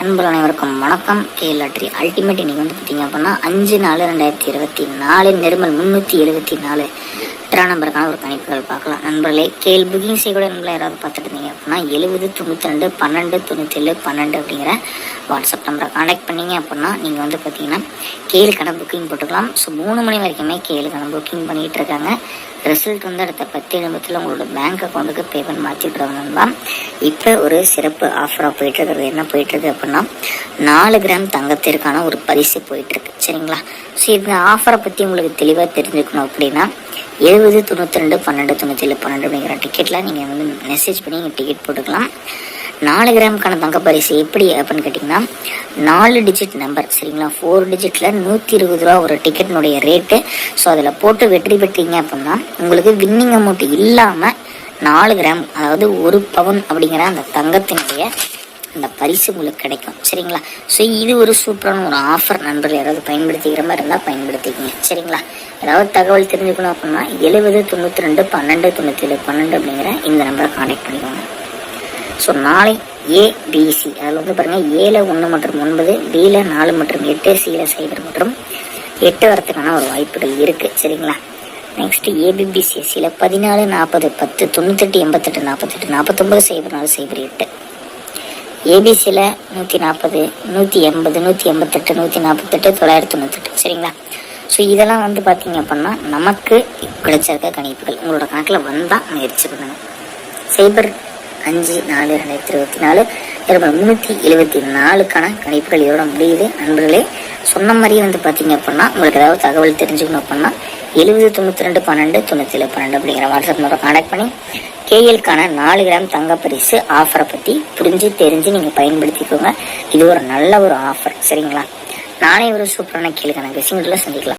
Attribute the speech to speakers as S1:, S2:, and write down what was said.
S1: நண்பர்கள் அனைவருக்கும் வணக்கம். கேஎல் அல்டிமேட் இன்னைக்கு வந்து பார்த்தீங்க அப்படின்னா 5/4/2024 நிர்மல் 374 நம்பருக்கான ஒரு கணிப்புகள் பார்க்கலாம். நண்பர்களே, கேஎல் புக்கிங் செய்யக்கூட நண்பர்கள் யாராவது பார்த்துட்டு இருந்தீங்க அப்படின்னா 7092121212 அப்படிங்கிற வாட்ஸ்அப் நம்பரை கான்டாக்ட் பண்ணிங்க அப்படின்னா நீங்கள் வந்து பார்த்தீங்கன்னா கேஎலுக்கான புக்கிங் போட்டுக்கலாம். ஸோ 3 மணி வரைக்குமே கேஎலுக்கான புக்கிங் பண்ணிகிட்டு இருக்காங்க. ரிசல்ட் வந்து அடுத்த 10 நிமிடத்தில் உங்களோட பேங்க் அக்கௌண்ட்டுக்கு பேமெண்ட் மாற்றிட்டுருவாங்க நண்பா. இப்போ ஒரு சிறப்பு ஆஃபராக போயிட்டுருக்கிறது என்ன போயிட்டுருக்கு அப்படின்னா 4 கிராம் தங்கத்திற்கான ஒரு பரிசு போயிட்டுருக்கு. சரிங்களா? ஸோ இந்த ஆஃபரை பற்றி உங்களுக்கு தெளிவாக தெரிஞ்சுக்கணும் அப்படின்னா 7092121212 அப்படிங்கிற டிக்கெட்டில் நீங்கள் வந்து மெசேஜ் பண்ணி நீங்கள் டிக்கெட் போட்டுக்கலாம். 4 கிராமுக்கான தங்க பரிசு எப்படி அப்படின்னு கேட்டிங்கன்னா 4 டிஜிட் நம்பர். சரிங்களா? 4 டிஜிட்டில் 120 ரூபா ஒரு டிக்கெட்டினுடைய ரேட்டு. ஸோ அதில் போட்டு வெற்றி பெற்றீங்க அப்படின்னா உங்களுக்கு வின்னிங் அமௌண்ட் இல்லாமல் 4 கிராம் அதாவது 1 பவுன் அப்படிங்கிற அந்த தங்கத்தினுடைய அந்த பரிசு உங்களுக்கு கிடைக்கும். சரிங்களா? ஸோ இது ஒரு சூப்பரான ஒரு ஆஃபர். நண்பர்கள் யாராவது பயன்படுத்திக்கிற மாதிரி இருந்தால் பயன்படுத்திக்கங்க. சரிங்களா? ஏதாவது தகவல் தெரிஞ்சுக்கணும் அப்படின்னா 7092121212 அப்படிங்கிற இந்த நம்பரை கான்டாக்ட் பண்ணிக்கோங்க. ஸோ நாளை ஏபிசி அதில் வந்து பாருங்கள் 7 1 மற்றும் 9, பியில் 4 மற்றும் 8, சியில் 0 மற்றும் 8 வரத்துக்கான ஒரு வாய்ப்புகள் இருக்குது. சரிங்களா? நெக்ஸ்ட்டு ஏபிபிசிஎஸ்சியில் 14 40 10 98 88 48 49 04 08, ஏபிசியில் 140 180 188 148 998. சரிங்களா? ஸோ இதெல்லாம் வந்து பார்த்தீங்க அப்படின்னா நமக்கு கிடைச்சிருக்க கணிப்புகள். உங்களோட கணக்கில் வந்தால் முயற்சி பண்ணுங்க. சைபர் 5/4/2024 374க்கான கணிப்புகள் இதோட முடியுது. நண்பர்களே, சொன்ன மாதிரியே வந்து பார்த்தீங்க அப்படின்னா உங்களுக்கு ஏதாவது தகவல் தெரிஞ்சுக்கணும் அப்படின்னா 7092121212 அப்படிங்கிற வாட்ஸ்அப் நம்பரை கான்டாக்ட் பண்ணி கேஎலுக்கான 4 கிராம் தங்க பரிசு ஆஃபரை பற்றி புரிஞ்சு தெரிஞ்சு நீங்கள் பயன்படுத்திக்கோங்க. இது ஒரு நல்ல ஒரு ஆஃபர். சரிங்களா? நானே ஒரு சூப்பரான கேளுக்கான விஷயங்கள சந்திக்கலாம்.